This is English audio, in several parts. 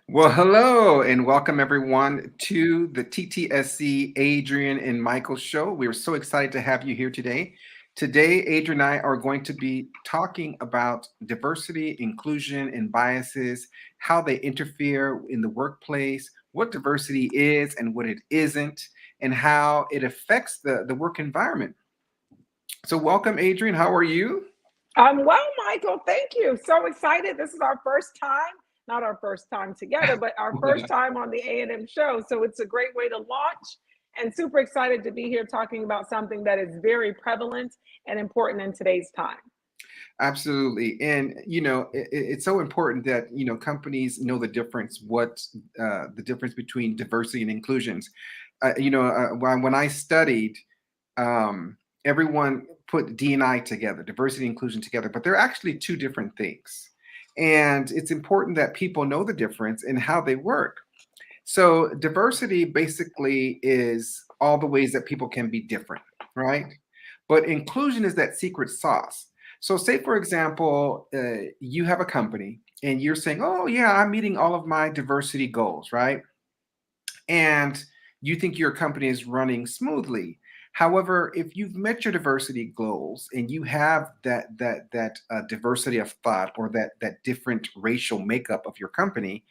Well, hello and welcome everyone to the TTSC Adrian and Michael show. We're so excited to have you here today. Today, Adrian and I are going to be talking about diversity, inclusion, and biases, how they interfere in the workplace, what diversity is and what it isn't, and how it affects the work environment. So, welcome, Adrian. How are you? Well, Michael, thank you. So excited. This is our first time, not our first time together, but our first time on the A&M show. So it's a great way to launch and super excited to be here talking about something that is very prevalent and important in today's time. Absolutely. And, it's so important that, companies know the difference, the difference between diversity and inclusions. When I studied, everyone put D&I together, diversity and inclusion together, but they're actually two different things. And it's important that people know the difference and how they work. So diversity basically is all the ways that people can be different, right? But inclusion is that secret sauce. So, say for example, you have a company and you're saying, "Oh yeah, I'm meeting all of my diversity goals," right? And you think your company is running smoothly. However, if you've met your diversity goals and you have that diversity of thought or that different racial makeup of your company,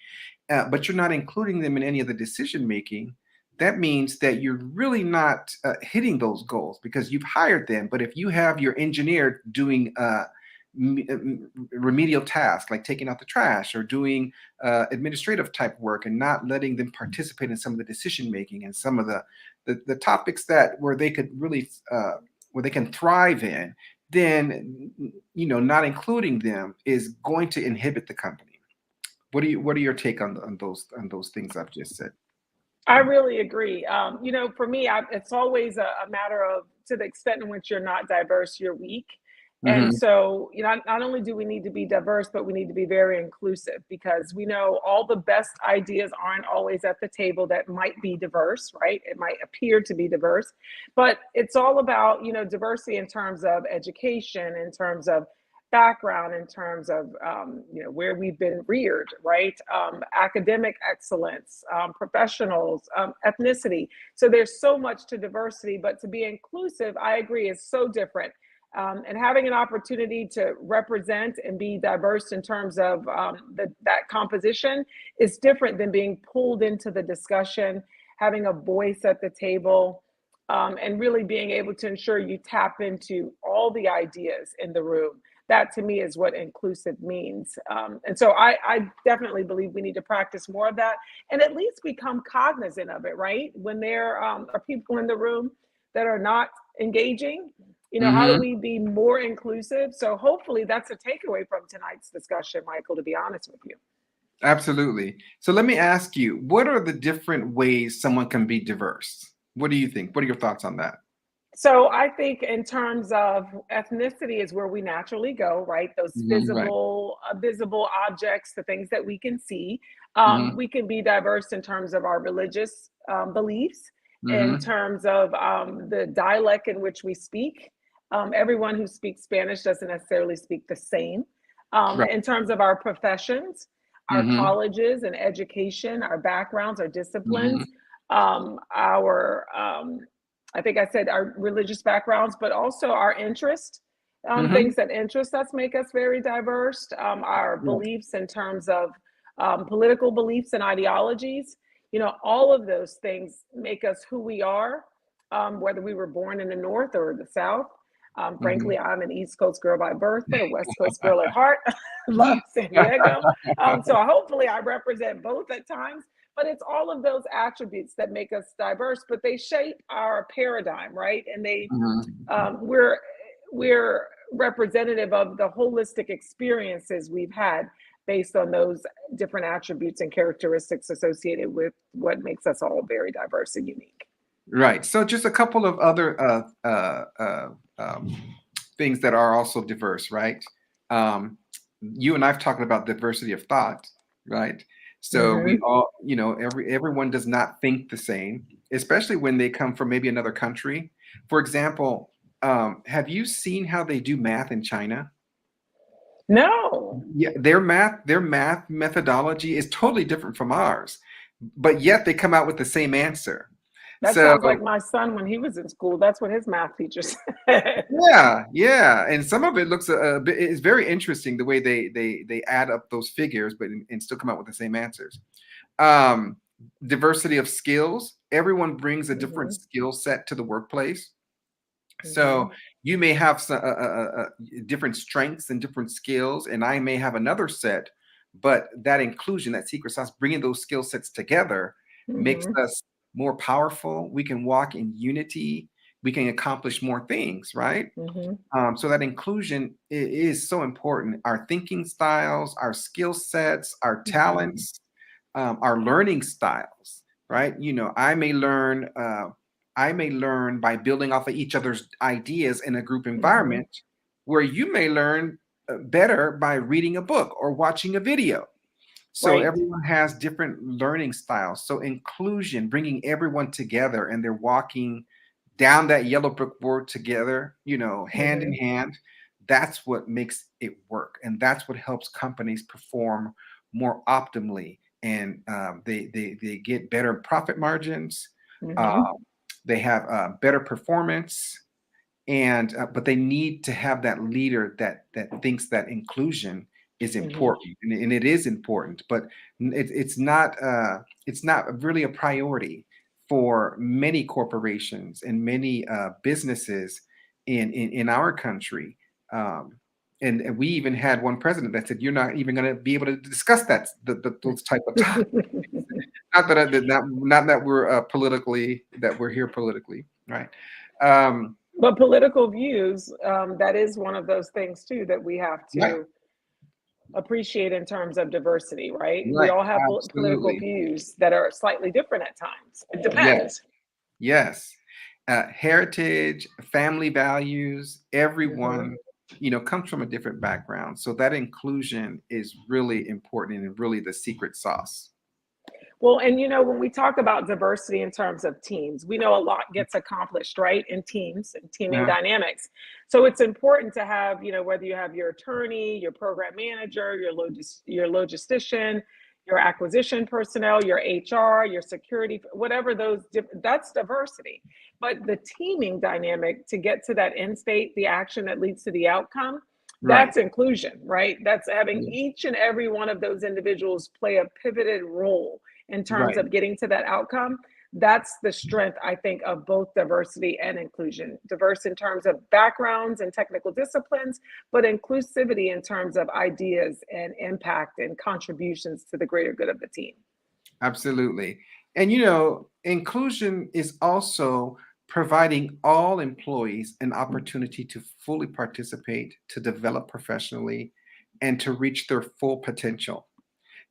but you're not including them in any of the decision making, that means that you're really not hitting those goals because you've hired them. But if you have your engineer doing remedial tasks like taking out the trash or doing administrative type work and not letting them participate in some of the decision making and some of the topics that where they could really where they can thrive in, then not including them is going to inhibit the company. What are your take on those things I've just said? I really agree. For me, it's always a matter of to the extent in which you're not diverse, you're weak. And Hmm. so, not only do we need to be diverse, but we need to be very inclusive because we know all the best ideas aren't always at the table that might be diverse, right? It might appear to be diverse, but it's all about, diversity in terms of education, in terms of background, in terms of where we've been reared, right? Academic excellence, professionals, ethnicity. So there's so much to diversity, but to be inclusive, I agree, is so different. And having an opportunity to represent and be diverse in terms of that composition is different than being pulled into the discussion, having a voice at the table, and really being able to ensure you tap into all the ideas in the room. That to me is what inclusive means. And so I definitely believe we need to practice more of that and at least become cognizant of it, right? When there are people in the room that are not engaging, how do Hmm. we be more inclusive? So hopefully that's a takeaway from tonight's discussion, Michael, to be honest with you. Absolutely. So let me ask you, what are the different ways someone can be diverse? What do you think? What are your thoughts on that? So I think in terms of ethnicity is where we naturally go, right? Those Right. visible objects, the things that we can see. Hmm. We can be diverse in terms of our religious beliefs, in Hmm. terms of the dialect in which we speak. Everyone who speaks Spanish doesn't necessarily speak the same. Right. In terms of our professions, our Hmm. colleges and education, our backgrounds, our Hmm. disciplines, our I think I said our religious backgrounds, but also our interest, Hmm. things that interest us make us very diverse, our Right. beliefs in terms of political beliefs and ideologies. All of those things make us who we are, whether we were born in the North or the South. Hmm. Frankly, I'm an East Coast girl by birth, but a West Coast girl at heart. Love San Diego. So hopefully I represent both at times, but it's all of those attributes that make us diverse, but they shape our paradigm, right? And Hmm. we're representative of the holistic experiences we've had based on those different attributes and characteristics associated with what makes us all very diverse and unique. Right. So just a couple of other things that are also diverse, right? Um, you and I've talked about diversity of thought, right? So we Hmm. all, everyone does not think the same, especially when they come from maybe another country. For example, have you seen how they do math in China? No, Yeah, their math methodology is totally different from ours, but yet they come out with the same answer. that So sounds like my son when he was in school. That's what his math teacher said. yeah, yeah, and some of it looks a bit. It's very interesting the way they add up those figures, but and still come out with the same answers. Um, Diversity of skills. Everyone brings a different Hmm. skill set to the workplace. So Hmm. you may have some different strengths and different skills, and I may have another set. But that inclusion, that secret sauce, bringing those skill sets together, makes Hmm. us more powerful. We can walk in unity. We can accomplish more things, right? Hmm. So that inclusion is so important. Our thinking styles, our skill sets, our Hmm. talents, our learning styles, right? I may learn by building off of each other's ideas in a group Hmm. environment, where you may learn better by reading a book or watching a video. So Right. everyone has different learning styles. So inclusion, bringing everyone together and they're walking down that yellow brick road together, hand in Hmm. hand. That's what makes it work. And that's what helps companies perform more optimally. And they get better profit margins. Uh, Hmm. they have better performance and but they need to have that leader that thinks that inclusion is Hmm. important, and it is important, but it's not really a priority for many corporations and many businesses in our country. And we even had one president that said, "You're not even going to be able to discuss those type of topics." Not that not that we're politically that we're here politically, right? Um, But political views, that is one of those things too that we have right. to appreciate in terms of diversity, right? We Right, all have political absolutely. views that are slightly different at times. It Yes, depends. yes. Heritage, family values, Hmm. everyone, comes from a different background. So that inclusion is really important and really the secret sauce. Well, and when we talk about diversity in terms of teams, we know a lot gets accomplished, right, in teams and teaming Uh, dynamics. So it's important to have, whether you have your attorney, your program manager, your logistician, your acquisition personnel, your HR, your security, whatever that's diversity. But the teaming dynamic to get to that end state, the action that leads to the outcome, right. that's inclusion, right? That's having Yeah, each and every one of those individuals play a pivoted role in terms right. of getting to that outcome. That's the strength, I think, of both diversity and inclusion. Diverse in terms of backgrounds and technical disciplines, but inclusivity in terms of ideas and impact and contributions to the greater good of the team. Absolutely. And inclusion is also providing all employees an opportunity to fully participate, to develop professionally, and to reach their full potential.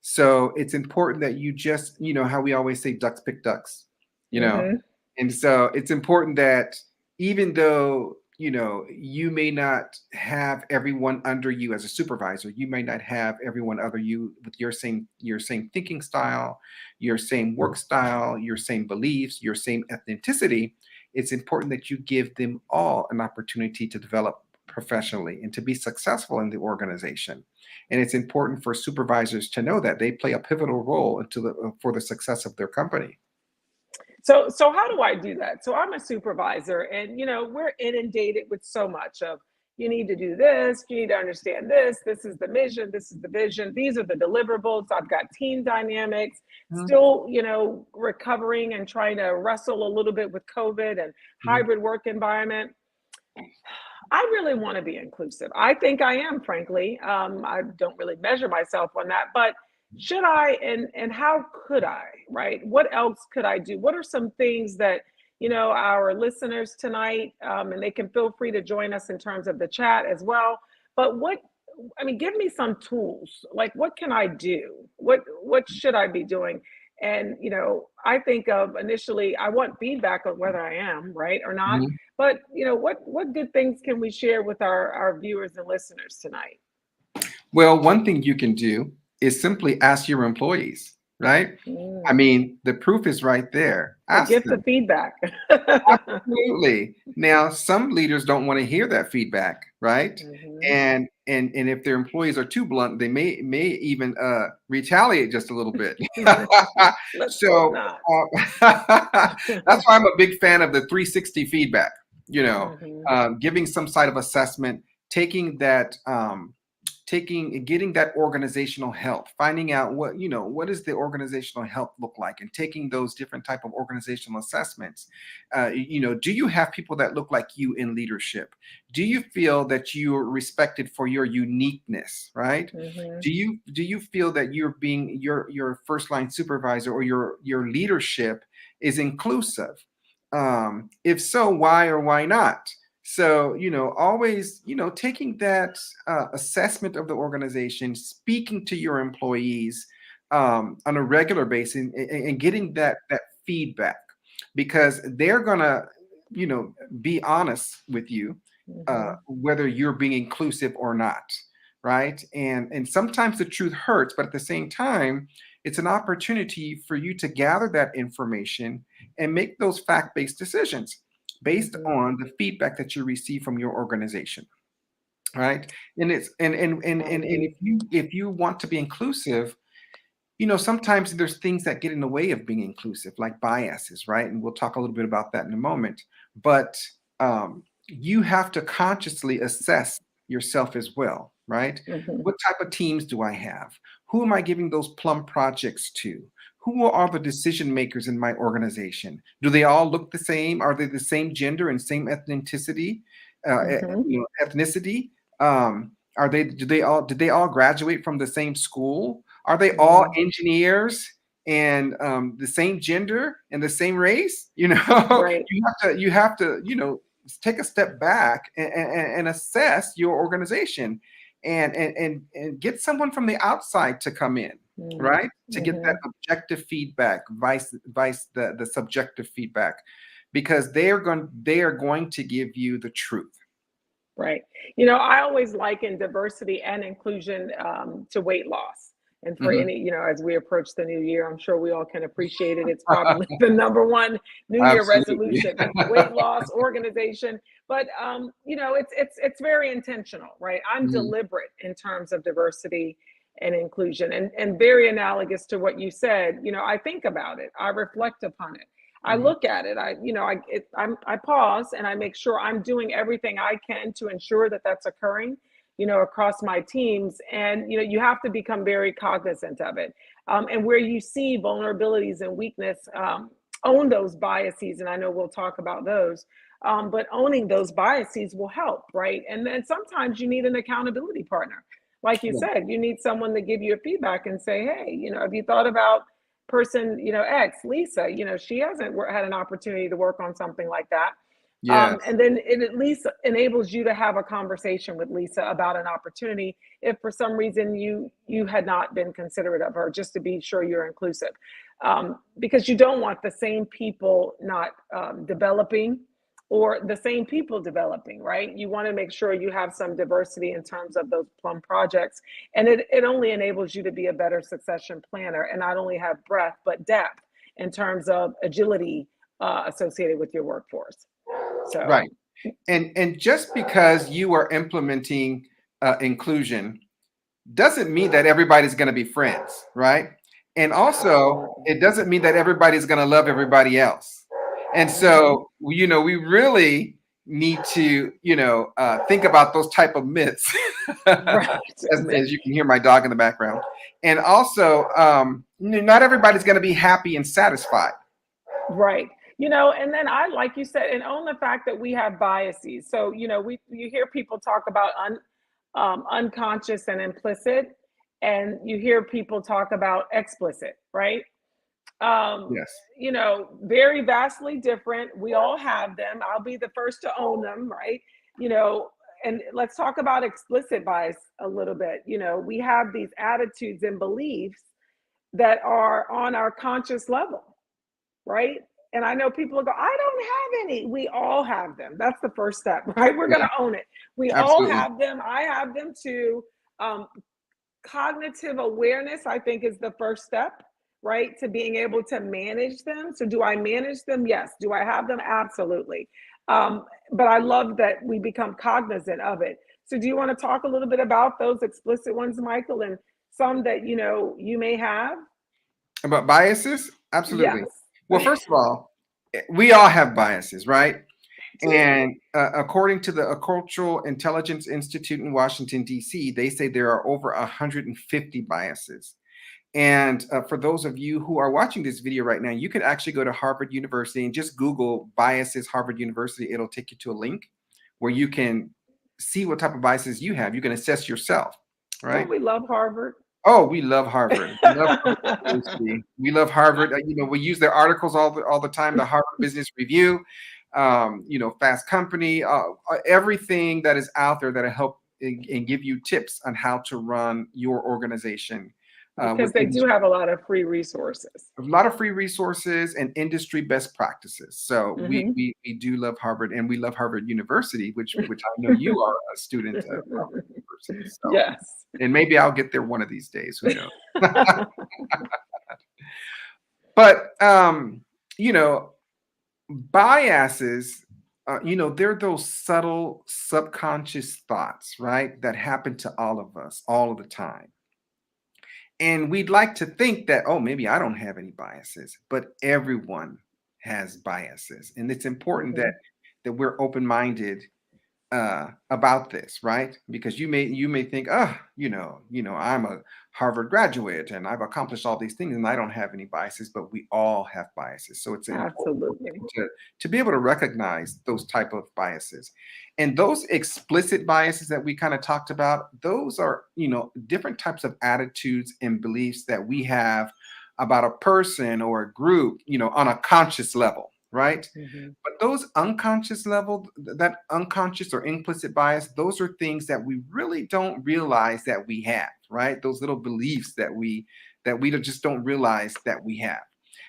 So it's important that you just, how we always say ducks pick ducks, you know. Hmm. And so it's important that even though, you may not have everyone under you as a supervisor, you may not have everyone under you with your same thinking style, your same work style, your same beliefs, your same ethnicity. It's important that you give them all an opportunity to develop professionally and to be successful in the organization. And it's important for supervisors to know that they play a pivotal role for the success of their company. So how do I do that? So I'm a supervisor, and we're inundated with so much of you need to do this, you need to understand this. This is the mission. This is the vision. These are the deliverables. I've got team dynamics. Mhm, Still, recovering and trying to wrestle a little bit with COVID and mhm. hybrid work environment. I really want to be inclusive. I think I am, frankly. I don't really measure myself on that, but should I and how could I, right? What else could I do? What are some things that our listeners tonight, and they can feel free to join us in terms of the chat as well. But give me some tools. Like, what can I do? What should I be doing? And I think of initially, I want feedback on whether I am right or not, Mhm. but what good things can we share with our viewers and listeners tonight? Well, one thing you can do is simply ask your employees, right? I Mm, mean, the proof is right there. the Ask gift of them. feedback. Absolutely. Now, some leaders don't want to hear that feedback, right? Mhm. And if their employees are too blunt, they may even retaliate just a little bit. Let's hope So not. that's why I'm a big fan of the 360 feedback. You know, Mhm. giving some side of assessment, taking that, getting that organizational health, finding out what does the organizational health look like, and taking those different type of organizational assessments. Do you have people that look like you in leadership? Do you feel that you're respected for your uniqueness, right? Mhm. Do you feel that you're being your first line supervisor, or your leadership is inclusive? If so, why or why not? So, always, taking that assessment of the organization, speaking to your employees on a regular basis, and getting that feedback, because they're gonna, be honest with you, Mhm. whether you're being inclusive or not, right? And sometimes the truth hurts, but at the same time, it's an opportunity for you to gather that information and make those fact-based decisions based Mhm. on the feedback that you receive from your organization, right? And it's I and agree. if you want to be inclusive, sometimes there's things that get in the way of being inclusive, like biases, right? And we'll talk a little bit about that in a moment. But you have to consciously assess yourself as well, right? Mhm. What type of teams do I have? Who am I giving those plum projects to? Who are the decision makers in my organization? Do they all look the same? Are they the same gender and same ethnicity? Mhm. Ethnicity? Are they? Do they all? Did they all graduate from the same school? Are they all Mhm. engineers and the same gender and the same race? Right. You have to take a step back and assess your organization, and get someone from the outside to come in, Mm. right? To get that Mhm. objective feedback, vice the subjective feedback, because they are going to give you the truth. Right. I always liken diversity and inclusion to weight loss. And for Mhm. any, as we approach the new year, I'm sure we all can appreciate it. It's probably the number one New Year Absolutely. resolution is weight loss, organization. But it's very intentional, right? I'm Mhm. deliberate in terms of diversity and inclusion, and very analogous to what you said. I think about it, I reflect upon it. I Mhm. look at it. I pause and I make sure I'm doing everything I can to ensure that that's occurring, across my teams. And you have to become very cognizant of it. And where you see vulnerabilities and weakness, own those biases. And I know we'll talk about those. But owning those biases will help, right? And then sometimes you need an accountability partner. Like you Yeah. said, you need someone to give you a feedback and say, hey, have you thought about person, X, Lisa, she hasn't had an opportunity to work on something like that. Yes. And then it at least enables you to have a conversation with Lisa about an opportunity if for some reason you had not been considerate of her, just to be sure you're inclusive. Because you don't want the same people not developing, or the same people developing, right? You want to make sure you have some diversity in terms of those plum projects. And it only enables you to be a better succession planner and not only have breadth, but depth in terms of agility associated with your workforce. So, Right. And just because you are implementing inclusion doesn't mean that everybody's going to be friends, right? And also, absolutely. it doesn't mean that everybody's going to love everybody else. And Hmm. so, we really need to, think about those type of myths, Right. as you can hear my dog in the background. And also, not everybody's going to be happy and satisfied. Right. And then I, like you said, and own the fact that we have biases. So, you hear people talk about unconscious and implicit, and you hear people talk about explicit, right? Um, Yes. Very vastly different. We all have them. I'll be the first to own them, right? You know, and let's talk about explicit bias a little bit. We have these attitudes and beliefs that are on our conscious level, right? And I know people go, I don't have any. We all have them. That's the first step, right? We're going Yeah, to own it. We all absolutely. have them. I have them too. Um, Cognitive awareness, I think, is the first step, right, to being able to manage them. So do I manage them? Yes. Do I have them? Absolutely. But I love that we become cognizant of it. So do you want to talk a little bit about those explicit ones, Michael, and some that you may have? About biases? Absolutely. Yes. Well, first of all, we all have biases, right? Too. And according to the Cultural Intelligence Institute in Washington, D.C., they say there are over 150 biases. And for those of you who are watching this video right now, you can actually go to Harvard University and just Google biases Harvard University. It'll take you to a link where you can see what type of biases you have. You can assess yourself, Don't right? we love Harvard? Oh, we love Harvard. We love Harvard University. We love Harvard. We use their articles all the time. The Harvard Business Review, Fast Company, everything that is out there that'll help and give you tips on how to run your organization. Because they do have a lot of free resources. A lot of free resources and industry best practices. So we do love Harvard, and we love Harvard University, which I know you are a student of Harvard University. So. Yes. And maybe I'll get there one of these days. Who knows? But biases, they're those subtle subconscious thoughts, right? That happen to all of us all of the time. And we'd like to think that, oh, maybe I don't have any biases, but everyone has biases. And it's important that we're open-minded about this, right? Because you may think, I'm a Harvard graduate and I've accomplished all these things and I don't have any biases, but we all have biases. So it's important to be able to recognize those type of biases. And those explicit biases that we kind of talked about, those are, different types of attitudes and beliefs that we have about a person or a group, on a conscious level. Right. But those unconscious level, that unconscious or implicit bias, those are things that we really don't realize that we have. Right. Those little beliefs that we just don't realize that we have.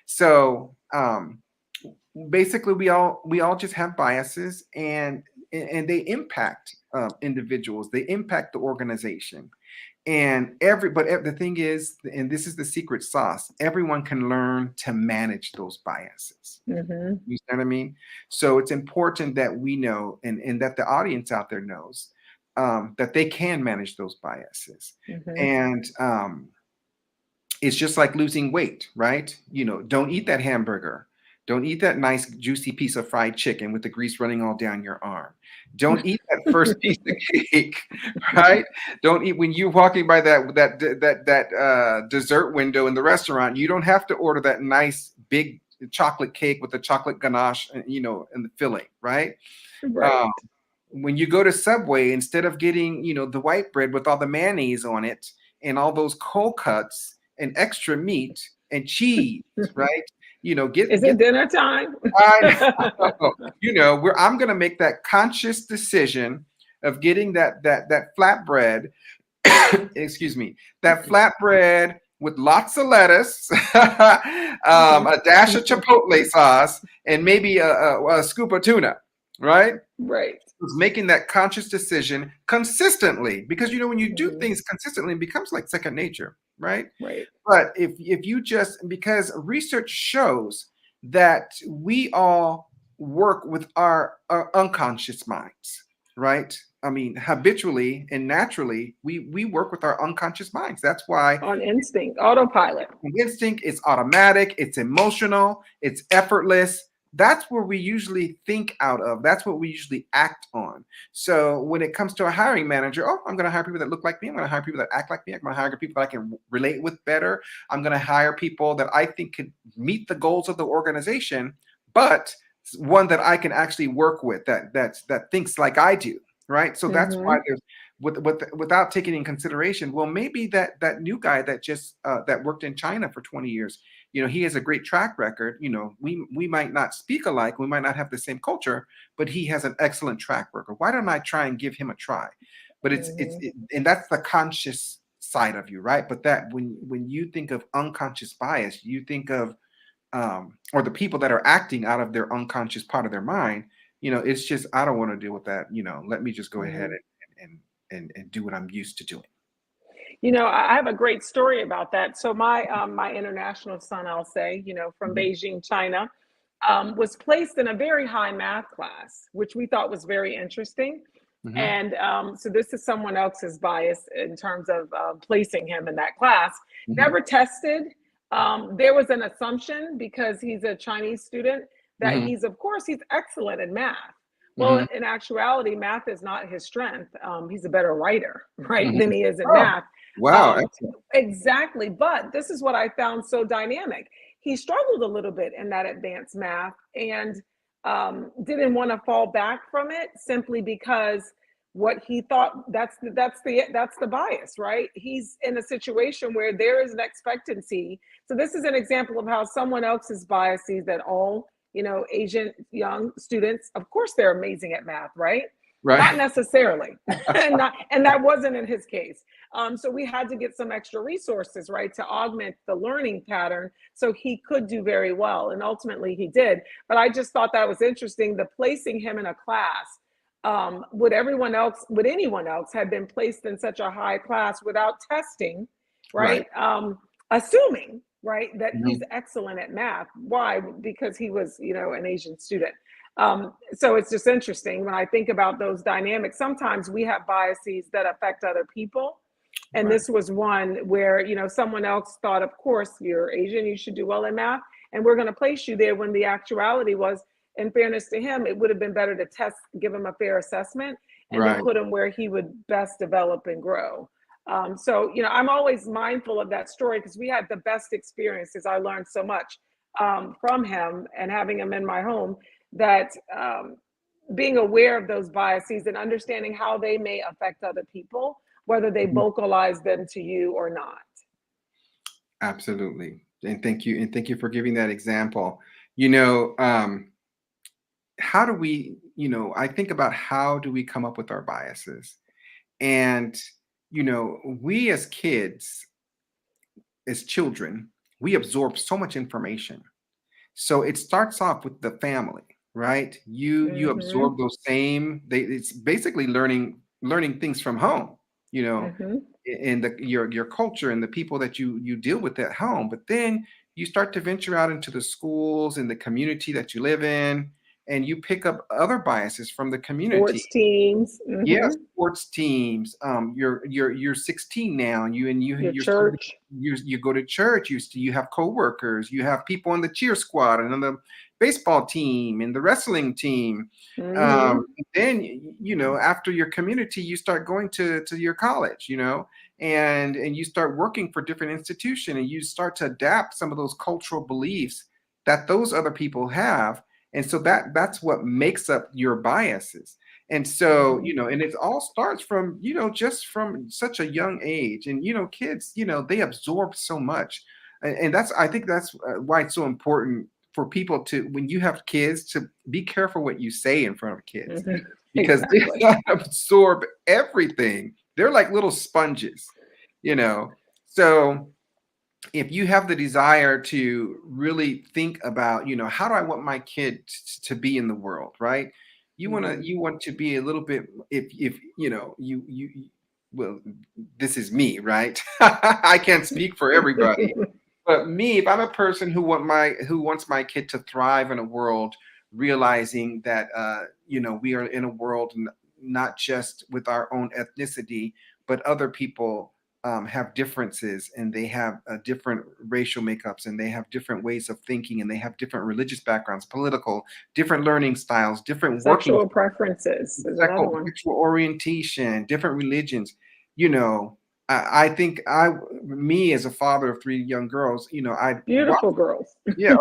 So basically, we all just have biases, and they impact individuals. They impact the organization. And the thing is, and this is the secret sauce, everyone can learn to manage those biases. You know what I mean? So it's important that we know, and that the audience out there knows, that they can manage those biases. And it's just like losing weight, right? Don't eat that hamburger. Don't eat that nice juicy piece of fried chicken with the grease running all down your arm. Don't eat that first piece of cake, right? Don't eat when you're walking by that dessert window in the restaurant. You don't have to order that nice big chocolate cake with the chocolate ganache, and the filling, right? Right. When you go to Subway, instead of getting the white bread with all the mayonnaise on it and all those cold cuts and extra meat and cheese, right? Is it dinner time? I'm going to make that conscious decision of getting that flatbread, excuse me, that flatbread with lots of lettuce, a dash of chipotle sauce, and maybe a scoop of tuna, right? Right. It's making that conscious decision consistently, because when you do things consistently, it becomes like second nature. Right. But if you because research shows that we all work with our unconscious minds, right? I mean, habitually and naturally, we work with our unconscious minds. That's why on instinct, autopilot. Instinct is automatic, it's emotional, it's effortless. That's where we usually think out of. That's what we usually act on. So when it comes to a hiring manager, I'm going to hire people that look like me. I'm going to hire people that act like me. I'm going to hire people that I can relate with better. I'm going to hire people that I think could meet the goals of the organization, but one that I can actually work with that thinks like I do. Right. So that's why there's without taking in consideration, well, maybe that new guy that just that worked in China for 20 years, he has a great track record. We might not speak alike, we might not have the same culture, but he has an excellent track record. Why don't I try and give him a try? But and that's the conscious side of you, right? But that when you think of unconscious bias, you think of or the people that are acting out of their unconscious part of their mind. It's just, I don't want to deal with that. Let me just go ahead and do what I'm used to doing. I have a great story about that. So my international son, I'll say, from Beijing, China, was placed in a very high math class, which we thought was very interesting. Hmm. And so this is someone else's bias in terms of placing him in that class. Hmm. Never tested. There was an assumption because he's a Chinese student that Hmm. of course, he's excellent in math. Well, Hmm. in actuality, math is not his strength. He's a better writer, right, Hmm. than he is in Oh, math. wow. Um, Excellent. exactly. But this is what I found so dynamic. He struggled a little bit in that advanced math and didn't want to fall back from it simply because what he thought that's the bias, right? He's in a situation where there is an expectancy. So this is an example of how someone else's biases that all Asian young students, of course, they're amazing at math, right? Not Right. necessarily, and that wasn't in his case. So we had to get some extra resources, right, to augment the learning pattern so he could do very well, and ultimately he did. But I just thought that was interesting, the placing him in a class. Would anyone else have been placed in such a high class without testing, Right. right? Assuming, right, that he's Mhm. excellent at math. Why? Because he was, an Asian student. So it's just interesting when I think about those dynamics. Sometimes we have biases that affect other people. And Right. this was one where, someone else thought, of course, you're Asian, you should do well in math, and we're going to place you there when the actuality was, in fairness to him, it would have been better to give him a fair assessment and to Right. put him where he would best develop and grow. So, I'm always mindful of that story because we had the best experiences. I learned so much from him and having him in my home that being aware of those biases and understanding how they may affect other people, whether they Mhm. vocalize them to you or not. Absolutely. And thank you. And thank you for giving that example. You know, how do we, I think about how do we come up with our biases? And, we as kids, as children, we absorb so much information. So it starts off with the family, right? You Mm-hmm. absorb those same, it's basically learning things from home, you know, Mm-hmm. in your culture and the people that you deal with at home. But then you start to venture out into the schools and the community that you live in, and you pick up other biases from the community. Sports teams. Yeah, Mm-hmm. sports teams. You're 16 now, and Your you're starting church. you go to church. You have coworkers. You have people on the cheer squad and on the baseball team and the wrestling team. Mm-hmm. Then after your community, you start going to your college. And you start working for different institution, and you start to adapt some of those cultural beliefs that those other people have, and so that's what makes up your biases. And so, Mm-hmm. and it all starts from, just from such a young age. And, kids, they absorb so much. And I think that's why it's so important for people to, when you have kids, to be careful what you say in front of kids, Mm-hmm. because they Exactly. absorb everything. They're like little sponges, you know. So if you have the desire to really think about, how do I want my kid to be in the world, right? Mm-hmm. You want to be a little bit, if well, this is me, right? I can't speak for everybody, but me, if I'm a person who wants my kid to thrive in a world, realizing that we are in a world not just with our own ethnicity, but other people have differences, and they have different racial makeups, and they have different ways of thinking, and they have different religious backgrounds, political, different learning styles, different working, Sexual preferences is another one. sexual orientation, different religions. You know, I think me as a father of three young girls, I watch. Beautiful girls. Yeah,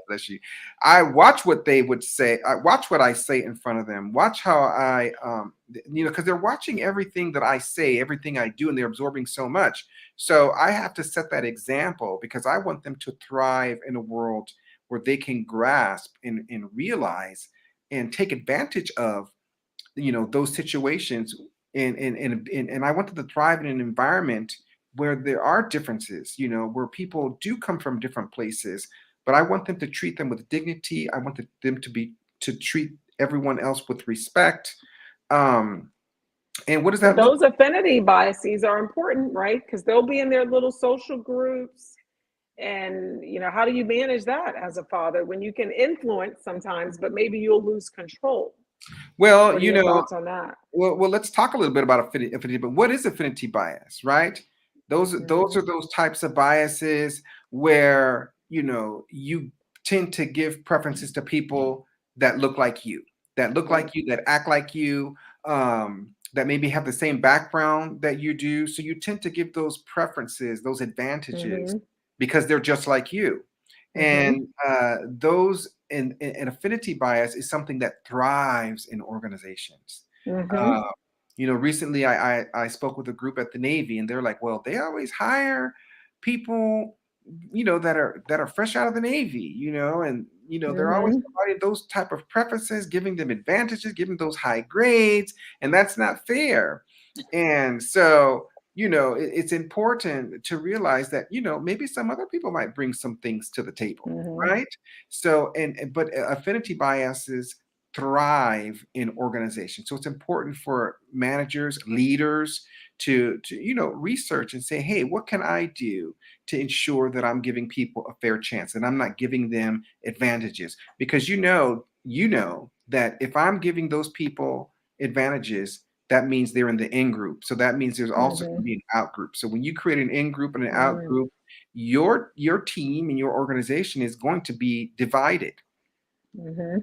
bless you. I watch what they would say. I watch what I say in front of them. Watch how because they're watching everything that I say, everything I do, and they're absorbing so much. So I have to set that example because I want them to thrive in a world where they can grasp and realize and take advantage of, those situations. And I want them to thrive in an environment where there are differences, where people do come from different places, but I want them to treat them with dignity. I want them to treat everyone else with respect. Um, and what does But that look those affinity biases are important, right? Because they'll be in their little social groups. And, how do you manage that as a father when you can influence sometimes, but maybe you'll lose control? Well, What are your thoughts on that? well, let's talk a little bit about affinity. But what is affinity bias, right? Those Hmm. are those types of biases where you tend to give preferences to people that look like you, Right. that act like you, that maybe have the same background that you do. So you tend to give those preferences, those advantages, Hmm. because they're just like you. Hmm. And those and affinity bias is something that thrives in organizations. Hmm. Uh, recently I spoke with a group at the Navy, and they're like, well, they always hire people, that are fresh out of the Navy, and they're always Hmm. providing those type of preferences, giving them advantages, giving those high grades, and that's not fair. And so it's important to realize that maybe some other people might bring some things to the table, Hmm. right? So but affinity biases thrive in organizations. So it's important for managers, leaders to research and say, hey, what can I do to ensure that I'm giving people a fair chance and I'm not giving them advantages? Because that if I'm giving those people advantages, that means they're in the in group. So that means there's also going to Hmm. be an out group. So when you create an in group and an out Hmm. group, your team and your organization is going to be divided. Hmm.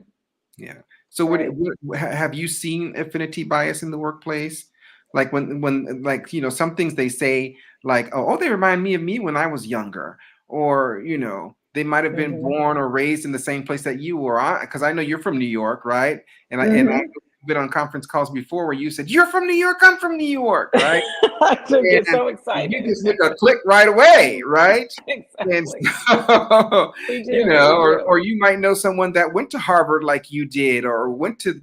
Yeah. So Right. have you seen affinity bias in the workplace? Like when like some things they say, like, oh, they remind me of me when I was younger, or they might have been Hmm. born or raised in the same place that you were. Because I know you're from New York, right? And I know Hmm. you've been on conference calls before where you said you're from New York, I'm from New York, right? I just get And so you excited. just hit a click right away, right? And Exactly. so, We do. We or do. you might know someone that went to Harvard like you did, or went to,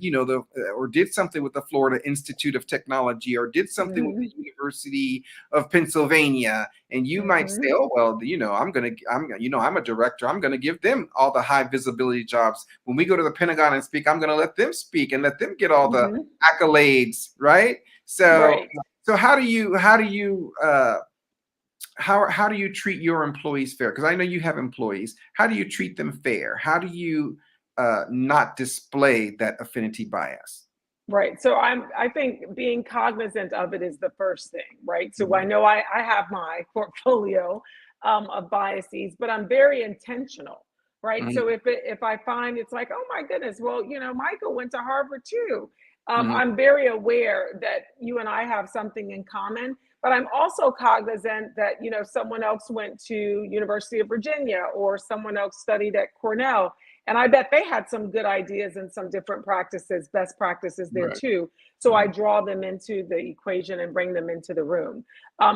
or did something with the Florida Institute of Technology, or did something with the Hmm. University of Pennsylvania. And you might say, Hmm. oh, well, I'm a director. I'm going to give them all the high visibility jobs. When we go to the Pentagon and speak, I'm going to let them speak and let them get all the Hmm. accolades, right? So, Right. so how do you treat your employees fair? Because I know you have employees. How do you treat them fair? How do you not display that affinity bias? Right. So I think being cognizant of it is the first thing, right? So I Mhm. know I have my portfolio of biases, but I'm very intentional, right? So Mhm. if I find it's like, oh my goodness, well, Michael went to Harvard too. Mhm. I'm very aware that you and I have something in common, but I'm also cognizant that someone else went to University of Virginia or someone else studied at Cornell, and I bet they had some good ideas and some different practices, best practices there Right. too. So I Mhm. draw them into the equation and bring them into the room,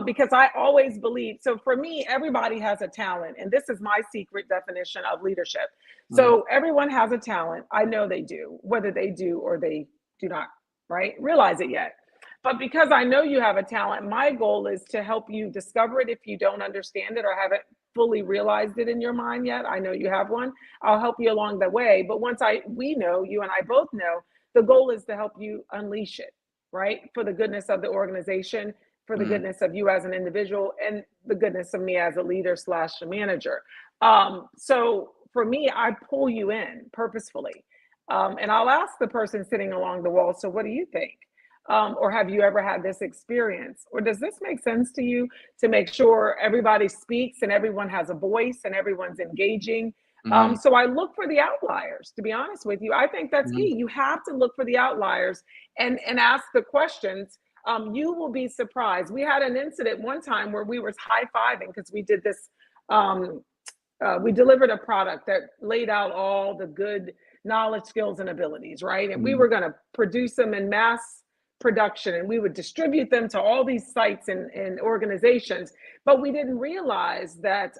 because I always believe. So for me, everybody has a talent, and this is my secret definition of leadership. Mhm. So everyone has a talent. I know they do, whether they do or they do not, right? Realize it yet. But because I know you have a talent, my goal is to help you discover it if you don't understand it or haven't fully realized it in your mind yet. I know you have one. I'll help you along the way. But once we know, you and I both know, the goal is to help you unleash it, right? For the goodness of the organization, for the Mhm. goodness of you as an individual, and the goodness of me as a leader slash a manager. So for me, I pull you in purposefully. And I'll ask the person sitting along the wall, so what do you think? Or have you ever had this experience? Or does this make sense to you, to make sure everybody speaks and everyone has a voice and everyone's engaging? Mhm. So I look for the outliers, to be honest with you. I think that's Mhm. key. You have to look for the outliers and ask the questions. You will be surprised. We had an incident one time where we were high-fiving because we did this. Um, we delivered a product that laid out all the good knowledge, skills, and abilities, right? And we Mhm. were going to produce them in mass production, and we would distribute them to all these sites and organizations. But we didn't realize that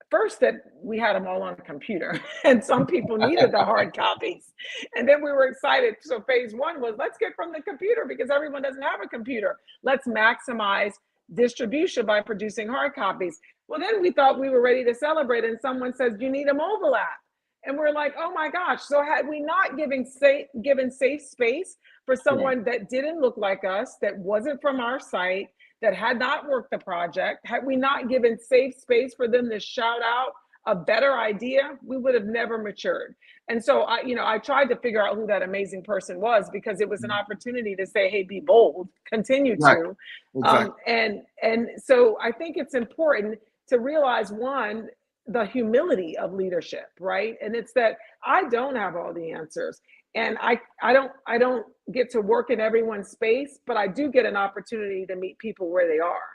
first, that we had them all on a computer and some people needed the hard copies, and then we were excited. So phase one was, let's get from the computer because everyone doesn't have a computer. Let's maximize distribution by producing hard copies. Well, then we thought we were ready to celebrate, and someone says you need a mobile app, and we're like, oh my gosh. So had we not given safe space for Right. someone that didn't look like us, that wasn't from our site, that had not worked the project, had we not given safe space for them to shout out a better idea, we would have never matured. And so I tried to figure out who that amazing person was, because it was an opportunity to say, hey, be bold, continue Right. to. Exactly. And so I think it's important to realize, one, the humility of leadership, right? And it's that I don't have all the answers. And I don't get to work in everyone's space, but I do get an opportunity to meet people where they are.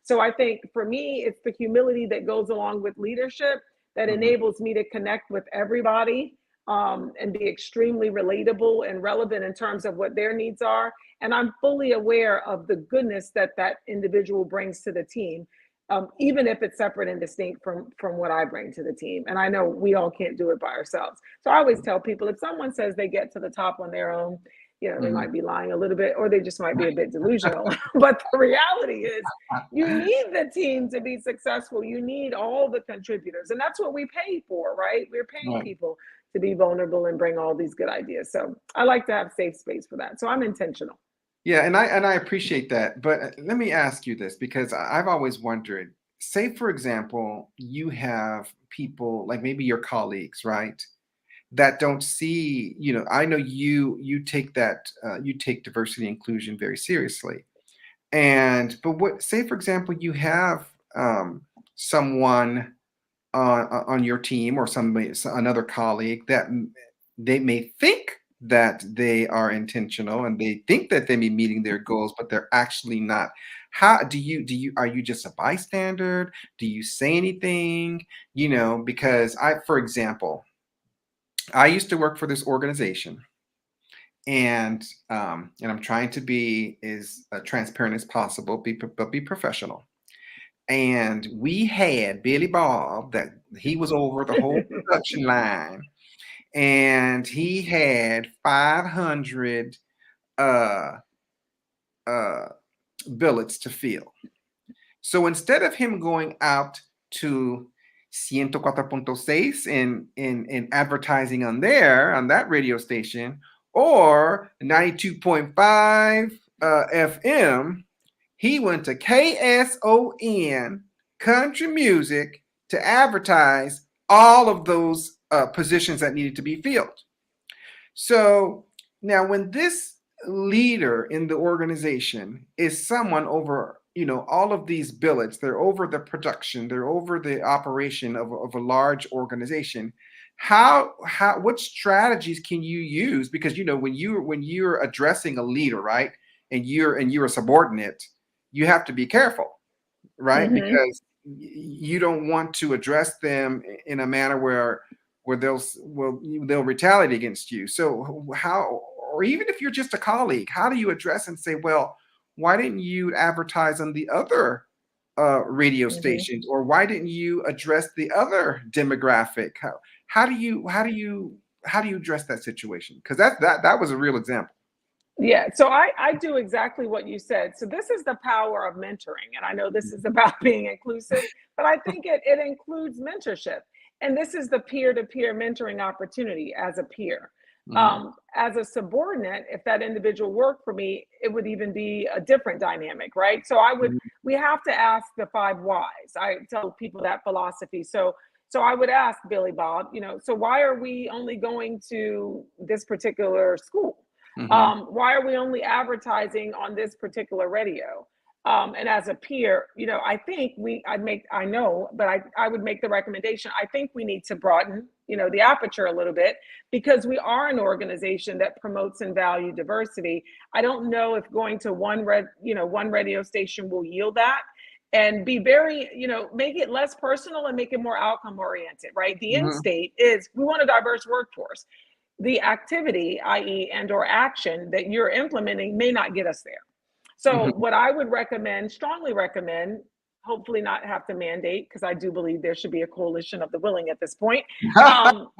So I think for me, it's the humility that goes along with leadership that Mhm. enables me to connect with everybody, and be extremely relatable and relevant in terms of what their needs are. And I'm fully aware of the goodness that that individual brings to the team, even if it's separate and distinct from what I bring to the team. And I know we all can't do it by ourselves. So I always tell people, if someone says they get to the top on their own, they Mhm. might be lying a little bit, or they just might be a bit delusional. But the reality is, you need the team to be successful. You need all the contributors. And that's what we pay for, right? We're paying Right. people to be vulnerable and bring all these good ideas. So I like to have safe space for that. So I'm intentional. Yeah, and I appreciate that. But let me ask you this, because I've always wondered, say for example, you have people like maybe your colleagues, right? That don't see, I know you take that you take diversity inclusion very seriously. And but what say for example, you have someone on your team or somebody, another colleague that they may think that they are intentional and they think that they may be meeting their goals, but they're actually not. How do you are you just a bystander? Do you say anything? Because for example, I used to work for this organization, and I'm trying to be as transparent as possible, but be professional. And we had Billy Bob, that he was over the whole production line, and he had 500 uh, uh, billets to fill. So instead of him going out to 104.6 in advertising on that radio station, or 92.5 FM, he went to KSON Country Music to advertise all of those positions that needed to be filled. So now, when this leader in the organization is someone over, all of these billets, they're over the production, they're over the operation of a large organization. What strategies can you use? Because when you're addressing a leader, right, and you're a subordinate, you have to be careful, right? Hmm. Because you don't want to address them in a manner where they'll retaliate against you. So how, or even if you're just a colleague, how do you address and say, well, why didn't you advertise on the other radio Hmm. stations, or why didn't you address the other demographic? How do you address that situation? Because that was a real example. Yeah, so I do exactly what you said. So this is the power of mentoring. And I know this is about being inclusive, but I think it includes mentorship. And this is the peer-to-peer mentoring opportunity as a peer. Mhm. As a subordinate, if that individual worked for me, it would even be a different dynamic, right? So Mhm. we have to ask the 5 whys. I tell people that philosophy. So I would ask Billy Bob, so why are we only going to this particular school? Mhm. Why are we only advertising on this particular radio? And as a peer, I think I know, but I would make the recommendation. I think we need to broaden, the aperture a little bit, because we are an organization that promotes and value diversity. I don't know if going to one radio station will yield that, and be very, make it less personal and make it more outcome oriented, right? The end Mhm. state is we want a diverse workforce. The activity, i.e., and or action that you're implementing may not get us there. So Mhm. what I would recommend, strongly recommend, hopefully not have to mandate, because I do believe there should be a coalition of the willing at this point. Um,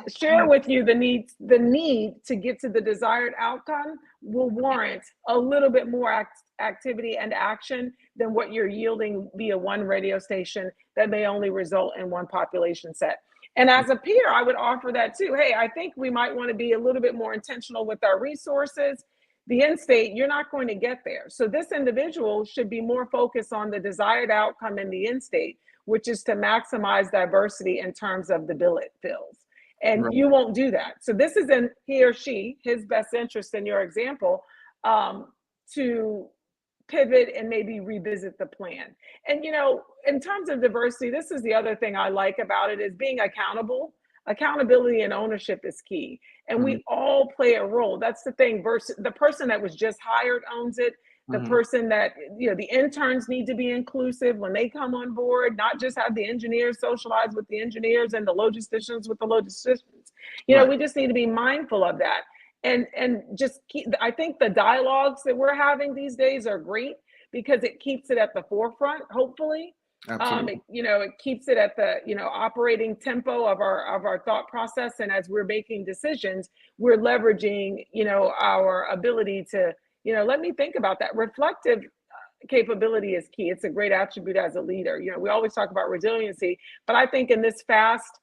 Share with you the need to get to the desired outcome will warrant a little bit more activity and action than what you're yielding via one radio station that may only result in one population set. And as a peer, I would offer that too. Hey, I think we might want to be a little bit more intentional with our resources. the end state, you're not going to get there. So this individual should be more focused on the desired outcome in the end state, which is to maximize diversity in terms of the bill it fills. And Right. you won't do that. So this is in he or she, his best interest in your example, to pivot and maybe revisit the plan. And in terms of diversity, this is the other thing I like about it is being accountable. Accountability and ownership is key. And Mhm. we all play a role. That's the thing. Versus the person that was just hired owns it. The Mhm. person that, the interns need to be inclusive when they come on board, not just have the engineers socialize with the engineers and the logisticians with the logisticians. Right. We just need to be mindful of that. And just keep, I think the dialogues that we're having these days are great because it keeps it at the forefront, hopefully. Absolutely. It keeps it at the operating tempo of our thought process, and as we're making decisions, we're leveraging our ability to let me think about that. Reflective capability is key. It's a great attribute as a leader. We always talk about resiliency, but I think in this fast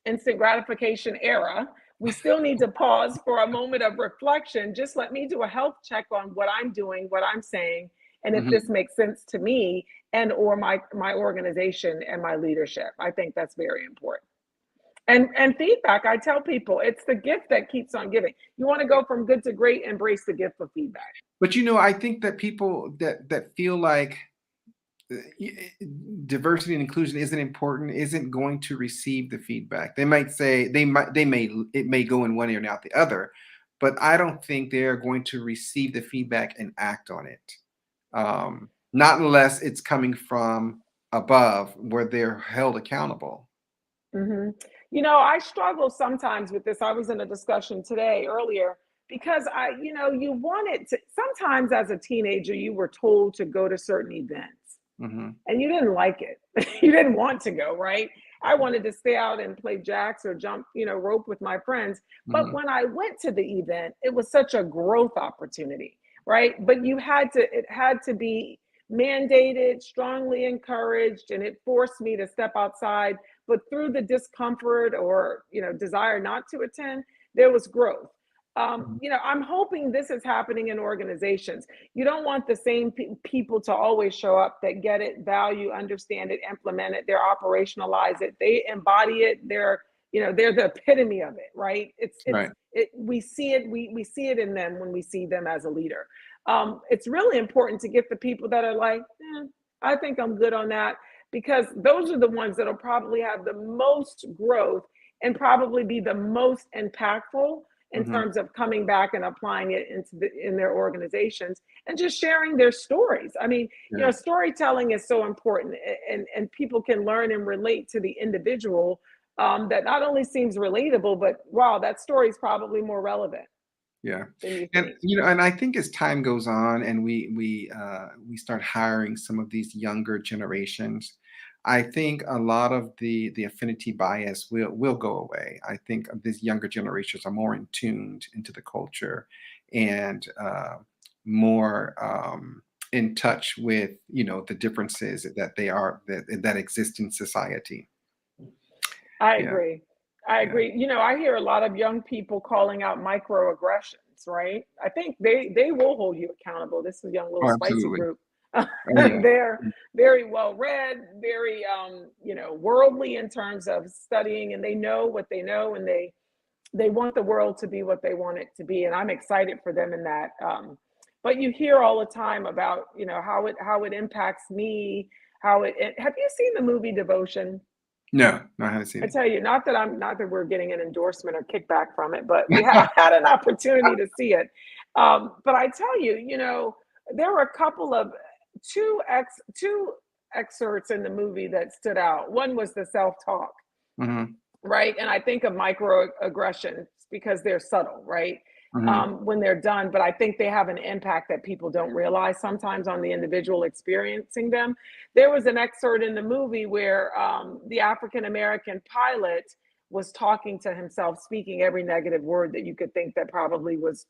instant gratification era, we still need to pause for a moment of reflection. Just let me do a health check on what I'm doing, what I'm saying, and if this Mhm. makes sense to me and or my organization and my leadership. I think that's very important. And feedback, I tell people, it's the gift that keeps on giving. You want to go from good to great, embrace the gift of feedback. But I think that people that feel like diversity and inclusion isn't important, isn't going to receive the feedback. They might say they may it may go in one ear and out the other, but I don't think they're going to receive the feedback and act on it. Not unless it's coming from above where they're held accountable. hmm I struggle sometimes with this. I was in a discussion today earlier because you wanted to, sometimes as a teenager, you were told to go to certain events Hmm. and you didn't like it. You didn't want to go, right? I wanted to stay out and play jacks or jump, rope with my friends. But Hmm. when I went to the event, it was such a growth opportunity, right? But it had to be mandated, strongly encouraged, and it forced me to step outside. But through the discomfort or, desire not to attend, there was growth. I'm hoping this is happening in organizations. You don't want the same people to always show up that get it, value, understand it, implement it, they're operationalize it, they embody it, they're the epitome of it, right? Right. We see it, we see it in them when we see them as a leader. It's really important to get the people that are like, I think I'm good on that, because those are the ones that'll probably have the most growth and probably be the most impactful in Hmm. terms of coming back and applying it in their organizations and just sharing their stories. I mean, Yeah. storytelling is so important, and people can learn and relate to the individual, that not only seems relatable, but wow, that story is probably more relevant Yeah. than you And think. and I think as time goes on and we start hiring some of these younger generations, I think a lot of the affinity bias will go away. I think these younger generations are more in tuned into the culture and more in touch with the differences that exist in society. I Yeah. agree. I Yeah. agree. I hear a lot of young people calling out microaggressions, right? I think they will hold you accountable. This is a young little Oh, spicy absolutely. group. Oh yeah. They're very well read, very worldly in terms of studying, and they know what they know, and they want the world to be what they want it to be, and I'm excited for them in that. But you hear all the time about how it impacts me. Have you seen the movie Devotion? No, no, I haven't I seen tell you, not that we're getting an endorsement or kickback from it, but we have had an opportunity to see it. But I tell you, there were a couple of two excerpts in the movie that stood out. One was the self-talk, it. Hmm. right? And I think of microaggressions because they're subtle, right? Hmm. When they're done, but I think they have an impact that people don't realize sometimes on the individual experiencing them. There was an excerpt in the movie where the African American pilot was talking to himself, speaking every negative word that you could think that probably was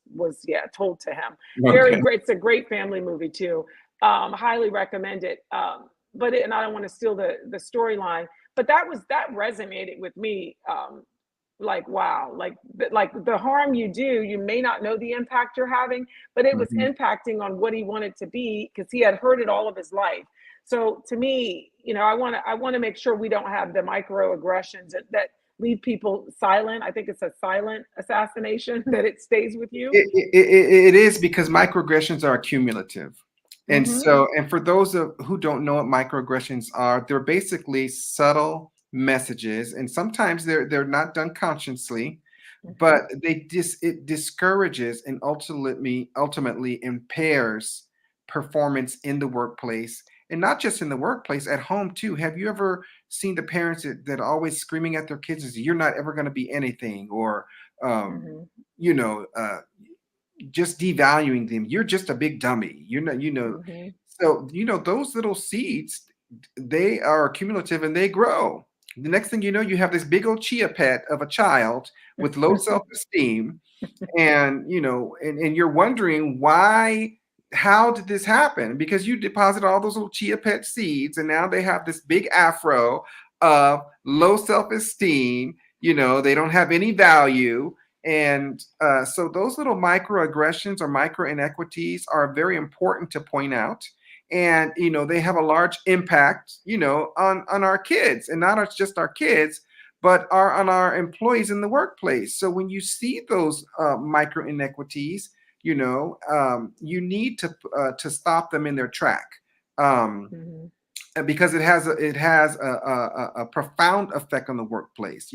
told to him. Very Okay. great. It's a great family movie too. Highly recommend it. And I don't want to steal the storyline, but that resonated with me, like, wow, like the harm you do, you may not know the impact you're having, but it was Mhm. impacting on what he wanted to be because he had heard it all of his life. So to me, I want to make sure we don't have the microaggressions that leave people silent. I think it's a silent assassination that it stays with you. It is because microaggressions are cumulative. And Mm-hmm. so, and for those who don't know what microaggressions are, they're basically subtle messages, and sometimes they're not done consciously, Mm-hmm. but it discourages and ultimately impairs performance in the workplace, and not just in the workplace, at home too. Have you ever seen the parents that are always screaming at their kids, is "You're not ever going to be anything," or um, Mm-hmm. you know, just devaluing them. You're just a big dummy. You're not, Mm-hmm. So, those little seeds, they are cumulative and they grow. The next thing you know, you have this big old chia pet of a child with low self-esteem, and and you're wondering why, how did this happen? Because you deposit all those little chia pet seeds, and now they have this big afro of low self-esteem. They don't have any value. And so those little microaggressions or micro inequities are very important to point out. And they have a large impact on our kids, and not just our kids, but are on our employees in the workplace. So when you see those micro inequities, you need to stop them in their track. Um, Mm-hmm. because it has a profound effect on the workplace.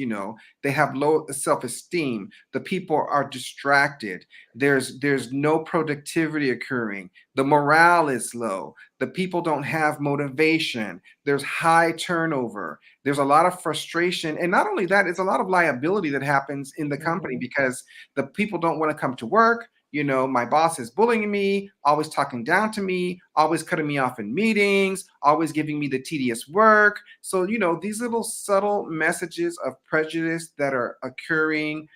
They have low self-esteem. The people are distracted. There's no productivity occurring. The morale is low. The people don't have motivation. There's high turnover. There's a lot of frustration, and not only that, it's a lot of liability that happens in the company Mm-hmm. because the people don't want to come to work. My boss is bullying me, always talking down to me, always cutting me off in meetings, always giving me the tedious work. So, these little subtle messages of prejudice that are occurring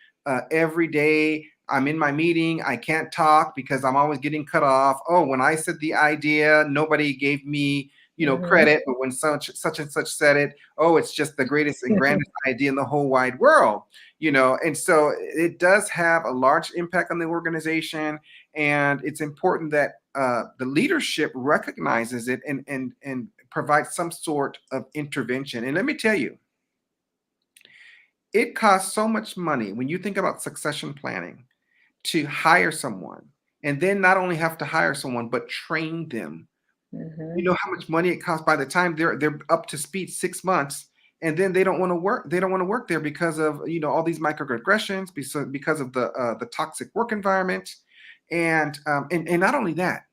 every day. I'm in my meeting, I can't talk because I'm always getting cut off. Oh, when I said the idea, nobody gave me, Mm-hmm. credit, but when such and such said it, oh, it's just the greatest and grandest idea in the whole wide world. And so it does have a large impact on the organization, and it's important that the leadership recognizes it and provides some sort of intervention. And let me tell you, it costs so much money when you think about succession planning to hire someone, and then not only have to hire someone but train them. Mm-hmm. You know how much money it costs by the time they're up to speed, 6 months, and then they don't want to work. They don't want to work there because of all these microaggressions, because of the toxic work environment, and not only that,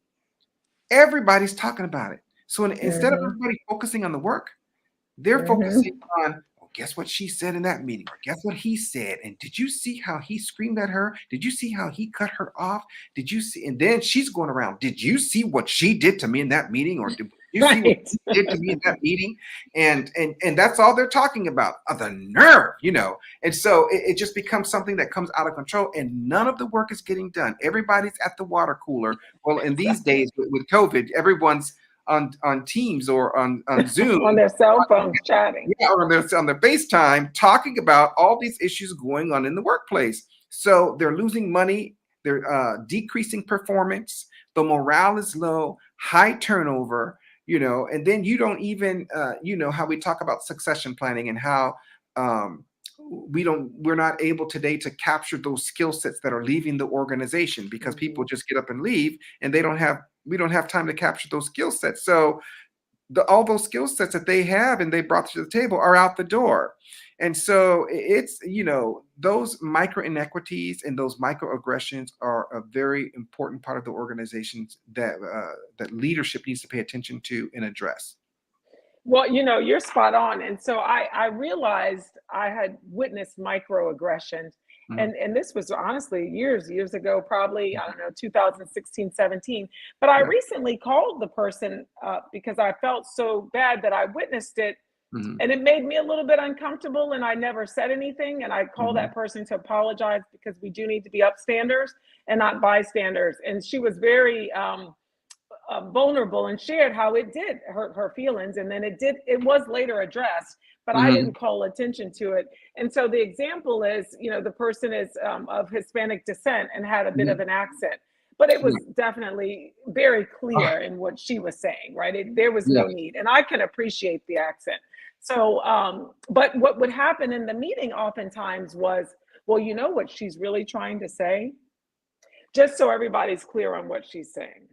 everybody's talking about it. So instead of Mm-hmm. everybody focusing on the work, they're Mm-hmm. focusing on, oh, guess what she said in that meeting, or guess what he said, and did you see how he screamed at her? Did you see how he cut her off? Did you see? And then she's going around, did you see what she did to me in that meeting, or did you see what Right. he did to me in that meeting? And that's all they're talking about. The nerve. And so it just becomes something that comes out of control, and none of the work is getting done. Everybody's at the water cooler. Well, in these days with COVID, everyone's on Teams or on Zoom, On their cell phones chatting. yeah, or on their FaceTime, talking about all these issues going on in the workplace. So they're losing money, they're decreasing performance, the morale is low, high turnover, and then you don't even, how we talk about succession planning, and how um, we're not able today to capture those skill sets that are leaving the organization because people Mm-hmm. just get up and leave, and we don't have time to capture those skill sets. So all those skill sets that they have and they brought to the table are out the door. And so it's, those micro inequities and those microaggressions are a very important part of the organizations that leadership needs to pay attention to and address. Well, you're spot on. And so I realized I had witnessed microaggressions. Mhm. And this was honestly years ago, probably, I don't know, 2016, 17. But I Yeah. recently called the person because I felt so bad that I witnessed it. Mhm. And it made me a little bit uncomfortable. And I never said anything. And I called Mhm. that person to apologize because we do need to be upstanders and not bystanders. And she was very, vulnerable and shared how it did hurt her feelings, and then it was later addressed, but I Hmm. didn't call attention to it. And so the example is, the person is of Hispanic descent and had a bit of Hmm. an accent, but it was Yeah. definitely very Ah, clear in what she was saying, right? There was yeah. no need, and I can appreciate the accent. So, but what would happen in the meeting oftentimes was, well, you know what she's really trying to say, just so everybody's clear on what she's saying.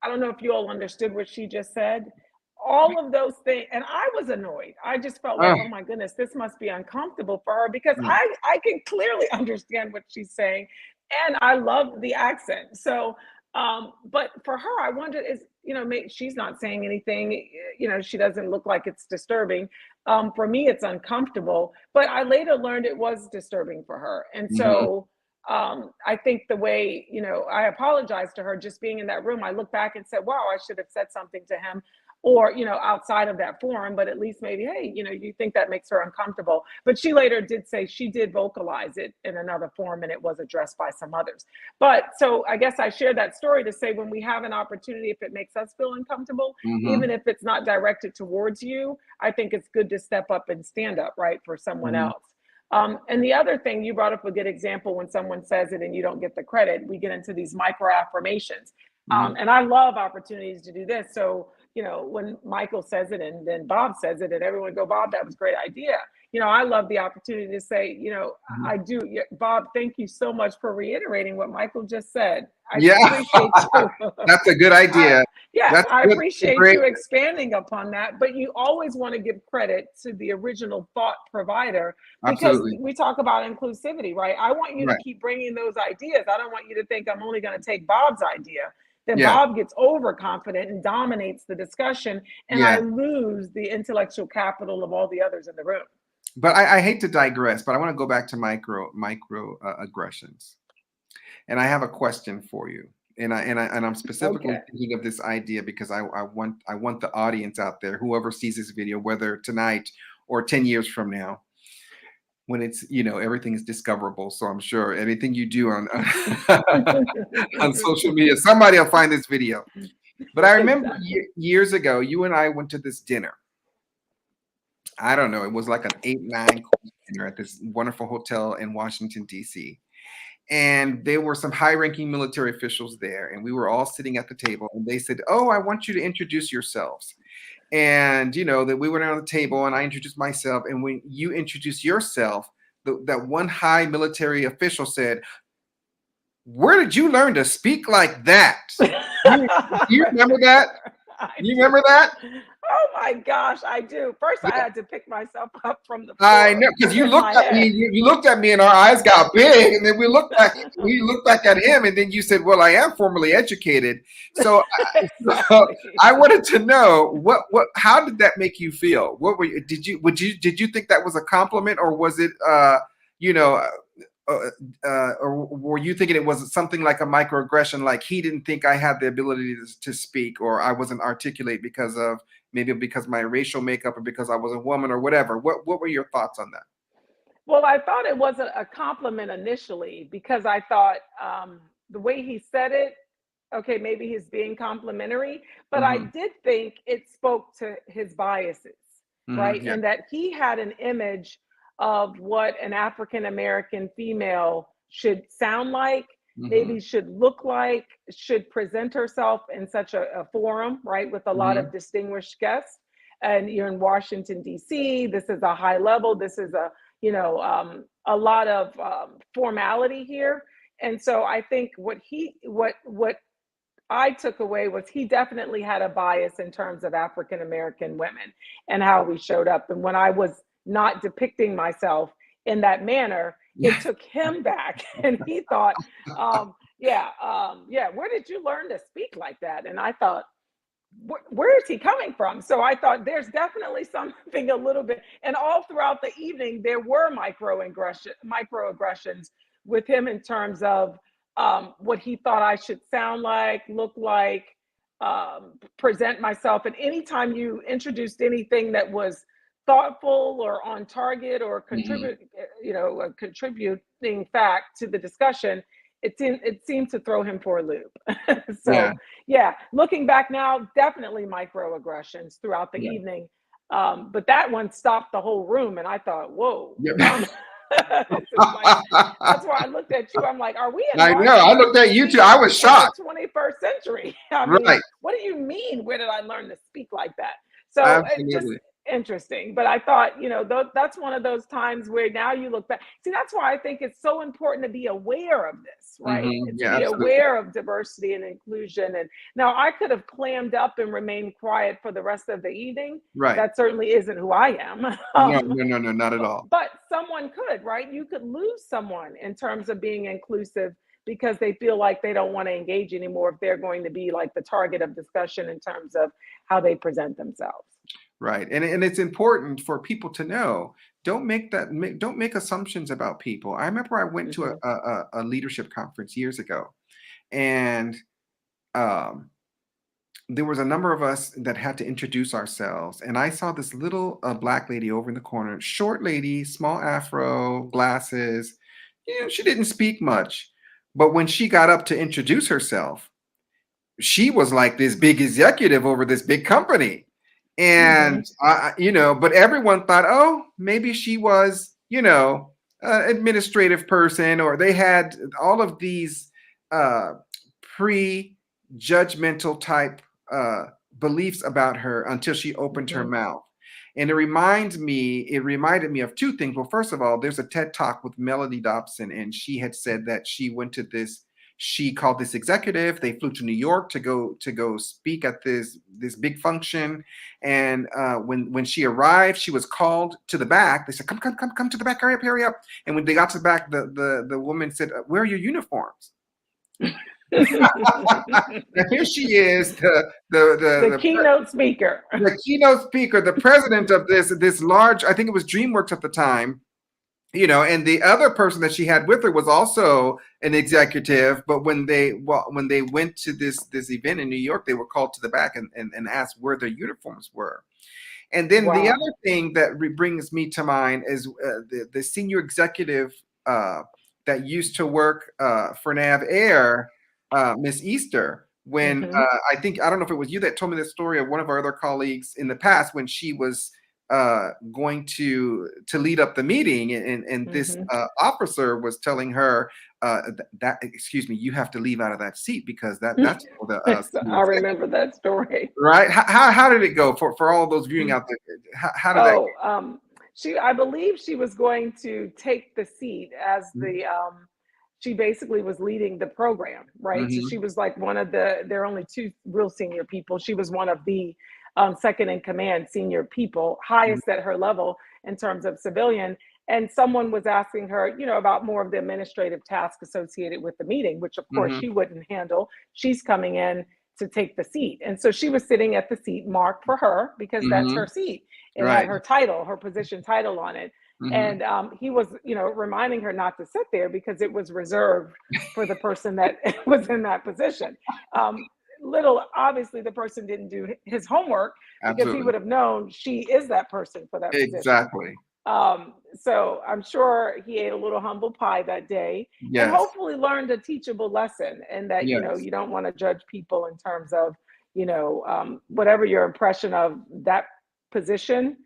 I don't know if you all understood what she just said. All of those things, and I was annoyed. I just felt like, Ah, oh my goodness, this must be uncomfortable for her, because yeah. I can clearly understand what she's saying, and I love the accent. So, but for her, I wondered, is she's not saying anything. She doesn't look like it's disturbing. For me, it's uncomfortable, but I later learned it was disturbing for her, and Hmm. so I think the way, I apologized to her just being in that room. I look back and said, wow, I should have said something to him, or, outside of that forum, but at least maybe, hey, you think that makes her uncomfortable. But she later did say she did vocalize it in another forum, and it was addressed by some others. But so I guess I shared that story to say, when we have an opportunity, if it makes us feel uncomfortable, even Hmm. if it's not directed towards you, I think it's good to step up and stand up, right, for someone Hmm. else. And the other thing, you brought up a good example. When someone says it and you don't get the credit, we get into these micro affirmations. Hmm. And I love opportunities to do this. So, when Michael says it and then Bob says it and everyone go, Bob, that was a great idea. I love the opportunity to say, I Hmm. do. Yeah, Bob, thank you so much for reiterating what Michael just said. I Yeah. appreciate you. That's a good I, idea. yeah, That's I good. That's appreciate great. you expanding upon that, but you always want to give credit to the original thought provider, because Absolutely. we talk about inclusivity, right? I want you to Right. keep bringing those ideas. I don't want you to think I'm only going to take Bob's idea. Then Yeah. Bob gets overconfident and dominates the discussion, and I Yeah. lose the intellectual capital of all the others in the room. But I hate to digress, but I want to go back to micro aggressions. And I have a question for you. And I'm specifically Okay. thinking of this idea because I want the audience out there, whoever sees this video, whether tonight or 10 years from now, when it's everything is discoverable. So I'm sure anything you do on on social media, somebody will find this video. But I remember Exactly. years ago, you and I went to this dinner. I don't know, it was like an 8, 9 course dinner at this wonderful hotel in Washington, D.C. And there were some high-ranking military officials there, and we were all sitting at the table, and they said, "Oh, I want you to introduce yourselves." And that we went around the table, and I introduced myself. And when you introduced yourself, that one high military official said, "Where did you learn to speak like that?" Do you remember that? I You do. remember that? Oh my gosh, I do. First, I had to pick myself up from the I floor know, because you in my looked at me, head. you looked at me, and our eyes got big, and then we looked back at him, and then you said, "Well, I am formally educated." So, so Exactly. I wanted to know how did that make you feel? What were you? Did you think that was a compliment, or was it, you know, uh, or were you thinking it was something like a microaggression, like he didn't think I had the ability to speak, or I wasn't articulate because my racial makeup, or because I was a woman, or whatever? What were your thoughts on that? Well, I thought it was a compliment initially, because I thought, the way he said it, okay, maybe he's being complimentary, but I Hmm. did think it spoke to his biases, Hmm. right? Yeah. In that he had an image of what an African American female should sound like, maybe Hmm. should look like, should present herself in such a forum, right, with a lot Hmm. of distinguished guests. And you're in Washington, D.C., this is a high level, this is a lot of formality here. And so I think what I took away was, he definitely had a bias in terms of African American women and how we showed up. And when I was not depicting myself in that manner, it took him back, and he thought, yeah, where did you learn to speak like that? And I thought, where is he coming from? So I thought, there's definitely something a little bit, and all throughout the evening there were microaggressions with him, in terms of what he thought I should sound like, look like, present myself. And anytime you introduced anything that was thoughtful or on target or Hmm. contribute, a contributing fact to the discussion, it seemed to throw him for a loop. Yeah. So yeah, looking back now, definitely microaggressions throughout the Yeah. evening. But that one stopped the whole room, and I thought, whoa. Yep. It's just like that's why I looked at you. I'm like, are we in I know. I Washington looked at you too. D.C. I was in the shocked. 21st century? I mean, Right. what do you mean? Where did I learn to speak like that? So it just Absolutely. interesting. But I thought, that's one of those times where now you look back. See, that's why I think it's so important to be aware of this, right? To Yeah, be absolutely. aware of diversity and inclusion. And now I could have clammed up and remained quiet for the rest of the evening. Right. That certainly isn't who I am. No, no, no, no, not at all. But someone could, right? You could lose someone in terms of being inclusive because they feel like they don't want to engage anymore if they're going to be like the target of discussion in terms of how they present themselves. Right. And it's important for people to know, don't make assumptions about people. I remember I went to Mhm. a leadership conference years ago, and um there was a number of us that had to introduce ourselves, and I saw this little black lady over in the corner, short lady, small afro, glasses. She didn't speak much, but when she got up to introduce herself, she was like this big executive over this big company. And, Mhm. but everyone thought, oh, maybe she was, administrative person, or they had all of these uh, pre-judgmental type uh, beliefs about her until she opened her Mhm. mouth. And it reminded me of two things. Well, first of all, there's a TED Talk with Melody Dobson, and she had said that she called this executive. They flew to New York to go speak at this big function. And when she arrived, she was called to the back. They said, come to the back, hurry up. And when they got to the back, the woman said, where are your uniforms? Now here she is, The keynote speaker. the keynote speaker, the president of this large, I think it was DreamWorks at the time, and the other person that she had with her was also an executive. But when they went to this event in New York, they were called to the back and asked where their uniforms were. And then the Wow. other thing that brings me to mind is the senior executive that used to work for Nav Air, Miss Easter. When Mhm. I don't know if it was you that told me the story of one of our other colleagues in the past, when she was going to lead up the meeting, and this Mhm. officer was telling her that excuse me, you have to leave out of that seat because that's for the So senior I executive. remember that story. Right? How did it go for all those viewing out there? How did that Oh, I believe she was going to take the seat as go? she basically was leading the program, right? So Mhm, she was like there are only two real senior people. She was one of the second in command senior people, mhm, highest at her level in terms of civilian. And someone was asking her, about more of the administrative tasks associated with the meeting, which of course mhm, she wouldn't handle. She's coming in to take the seat. And so she was sitting at the seat marked for her because that's her mhm. seat. It had Right. her title, her position title on it. Mhm. And he was, reminding her not to sit there because it was reserved for the person that was in that position. Um, Little, obviously, the person didn't do his homework because he Absolutely. would have known she is that person for that position. Exactly. So I'm sure he ate a little humble pie that day and Yes. hopefully learned a teachable lesson, and that, Yes. you don't want to judge people in terms of, whatever your impression of that position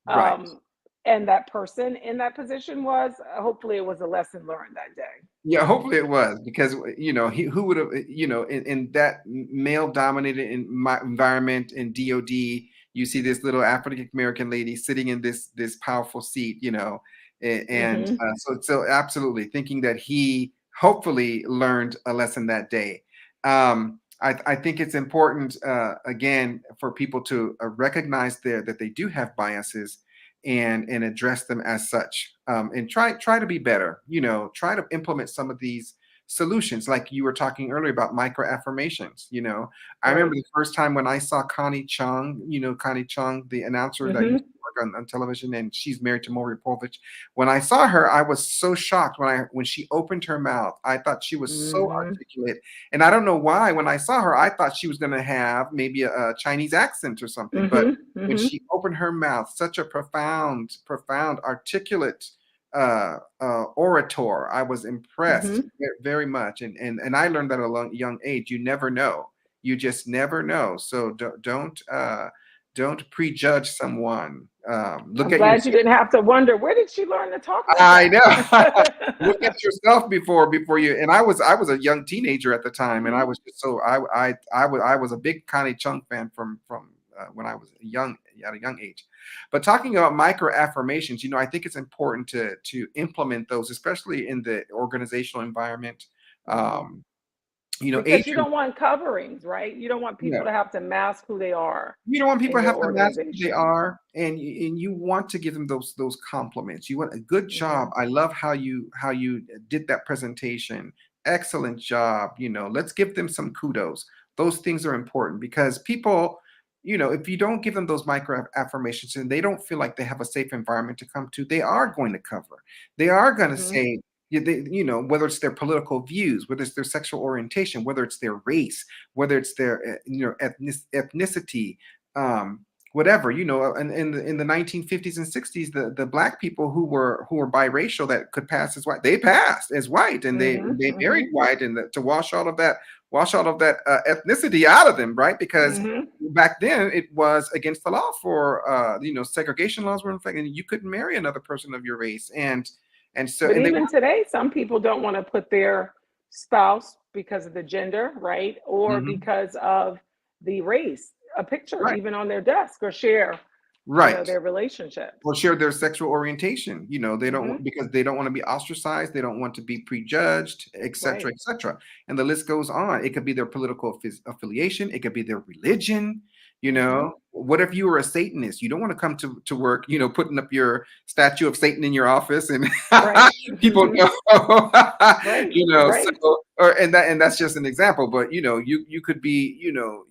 Right. um, and that person in that position was. Hopefully, it was a lesson learned that day. Yeah, hopefully it was, because who would have, in that male dominated environment in DOD, you see this little African American lady sitting in this powerful seat, and Hmm. so absolutely thinking that he hopefully learned a lesson that day. I think it's important, again, for people to recognize that they do have biases, and address them as such, and try to be better, try to implement some of these solutions, like you were talking earlier about micro affirmations. I remember Right. the first time when I saw Connie Chung, Connie Chung, the announcer that used Hmm. to work on television, and she's married to Maury Povich. When I saw her, I was so shocked when she opened her mouth. I thought she was so Hmm. articulate, and I don't know why, when I saw her, I thought she was going to have maybe a Chinese accent or something. But Hmm. when Hmm. she opened her mouth, such a profound, articulate orator. I was impressed Hmm. very much, and I learned that at a young age. You never know. You just never know. So don't prejudge someone. Look I'm at glad you yourself. didn't have to wonder where did she learn to talk like I know. Look that. at yourself before you. And I was a young teenager at the time, and I Hmm. was just so I was a big Connie Chung fan from when I was young at a young age. But talking about micro affirmations, I think it's important to implement those, especially in the organizational environment. Hmm. Um, Because you Adrian, don't want coverings, right? You don't want people yeah. to have to mask who they are You don't want people in to your have to match who they organization. are, and you want to give them those compliments. You want a good job. Hmm. I love how you did that presentation. Excellent job. Let's give them some kudos. Those things are important because people, if you don't give them those micro affirmations and they don't feel like they have a safe environment to come to, they are going to cover. They are going to Hmm. say, whether it's their political views, whether it's their sexual orientation, whether it's their race, whether it's their ethnicity, um, whatever, in the 1950s and 60s, the black people who were biracial that could pass as white, they passed as white, and they Hmm. they married Hmm. white, and to wash all of that ethnicity out of them, right? Because Hmm. back then it was against the law for segregation laws were in effect, and you couldn't marry another person of your race, and so But and they even were today, some people don't want to put their spouse because of the gender, right? Or Mhm. because of the race, a picture Right, even on their desk or share, right. their relationships. Or share their sexual orientation. They don't, Hmm. because they don't want to be ostracized, they don't want to be prejudged, etc., Right. etc. And the list goes on. It could be their political affiliation, it could be their religion. Hmm. What if you were a Satanist? You don't want to come to work, putting up your statue of Satan in your office and Right. people Hmm. know. Right. So, Right. and that's just an example, but you could be,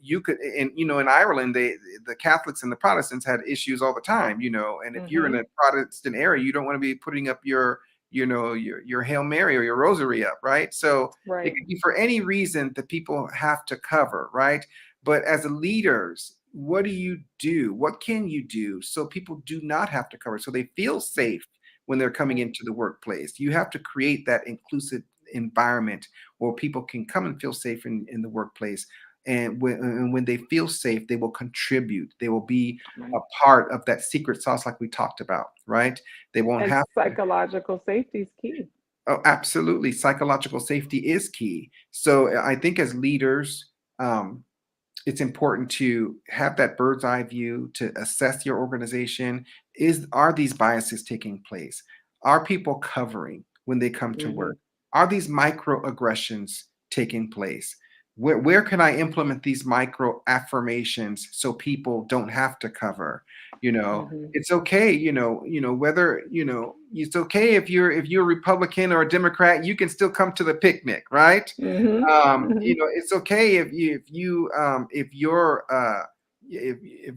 you could, and in Ireland, the Catholics and the Protestants had issues all the time, and if you're in Hmm. a Protestant area, you don't want to be putting up your Hail Mary or your rosary up, right? So it Right. could be for any reason that people have to cover, right? But as leaders, what do you do? What can you do so people do not have to cover, so they feel safe when they're coming Right. into the workplace? You have to create that inclusive environment where people can come and feel safe in the workplace. And when they feel safe, they will contribute. They will be a Right. part of that secret sauce, like we talked about, right? They won't And have to. psychological safety is key. Oh, absolutely. Psychological safety is key. So I think as leaders, um, it's important to have that bird's eye view to assess your organization. Are these biases taking place? Are people covering when they come to Hmm. work? Are these microaggressions taking place? Where can I implement these micro affirmations so people don't have to cover? Hmm. It's okay, whether, it's okay if you're a Republican or a Democrat, you can still come to the picnic, right? Hmm. Hmm. It's okay if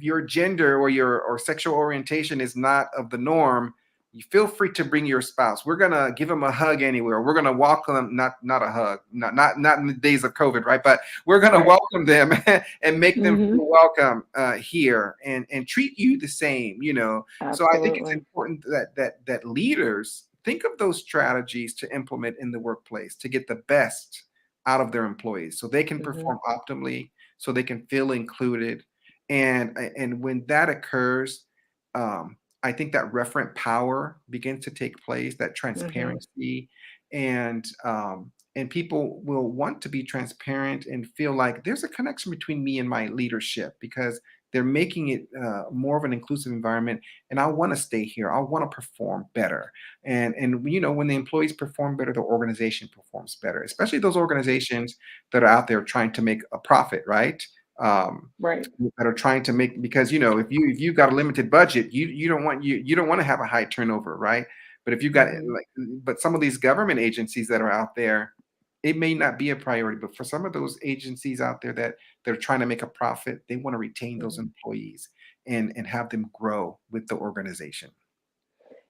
your gender or sexual orientation is not of the norm. You feel free to bring your spouse. We're gonna give them a hug anywhere. We're gonna welcome them, not a hug, not in the days of COVID, right? But we're gonna Right. welcome them and make them Hmm. feel welcome here, and treat you the same. So I think it's Absolutely. important that leaders think of those strategies to implement in the workplace to get the best out of their employees so they can Hmm. perform optimally, so they can feel included. And when that occurs, I think that referent power begins to take place, that Hmm. transparency, and people will want to be transparent and feel like there's a connection between me and my leadership because they're making it more of an inclusive environment, and I want to stay here. I want to perform better. And when the employees perform better, the organization performs better, especially those organizations that are out there trying to make a profit, right? Um, Right. that are trying to make, because if you got a limited budget, you don't want to have a high turnover, right? But if you got Hmm. but some of these government agencies that are out there, it may not be a priority, but for some of those agencies out there that they're trying to make a profit, they want to retain those Hmm. employees and have them grow with the organization.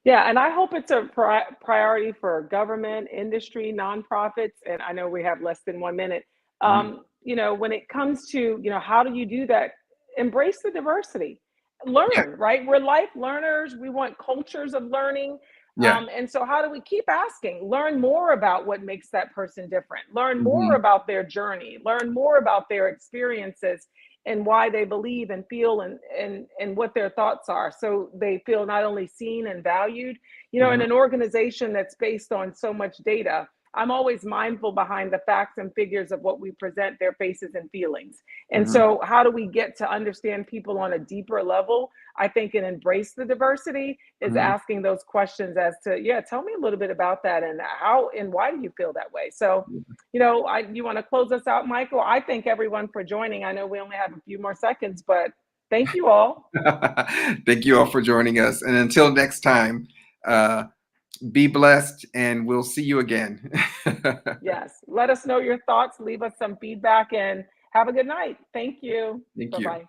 Yeah, and I hope it's a priority for government, industry, nonprofits. And I know we have less than 1 minute. Mhm. When it comes to, how do you do that? Embrace the diversity. Yeah. Learn, right? We're life learners. We want cultures of learning. Yeah. And so, how do we keep asking? Learn more about what makes that person different. Learn more Mhm. about their journey. Learn more about their experiences and why they believe and feel and what their thoughts are. So they feel not only seen and valued, in Mhm. an organization that's based on so much data. I'm always mindful behind the facts and figures of what we present, their faces and feelings. And Mhm. so, how do we get to understand people on a deeper level? I think and embrace the diversity is Mhm. asking those questions as to, yeah, tell me a little bit about that and how and why do you feel that way? So, you want to close us out, Michael? I thank everyone for joining. I know we only have a few more seconds, but thank you all. Thank you all for joining us. And until next time, uh, be blessed and we'll see you again. Yes. Let us know your thoughts, leave us some feedback, and have a good night. Thank you. Thank Bye you. bye.